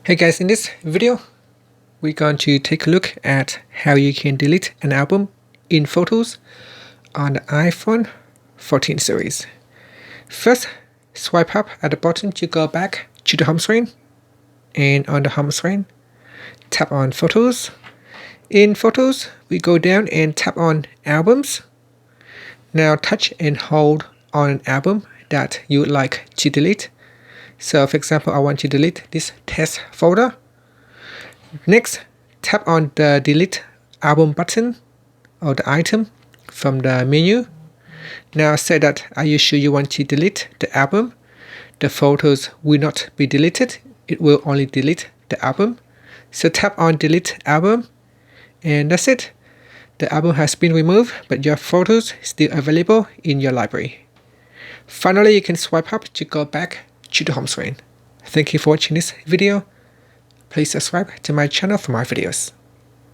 Hey guys, in this video, we're going to take a look at how you can delete an album in Photos on the iPhone 14 series. First, swipe up at the bottom to go back to the home screen. And on the home screen, tap on Photos. In Photos, we go down and tap on Albums. Now touch and hold on an album that you would like to delete. So for example, I want to delete this test folder. Next, tap on the delete album button or the item from the menu. Now say that are you sure you want to delete the album? The photos will not be deleted. It will only delete the album. So tap on delete album and that's it. The album has been removed, but your photos still available in your library. Finally, you can swipe up to go back to the home screen. Thank you for watching this video. Please subscribe to my channel for more videos.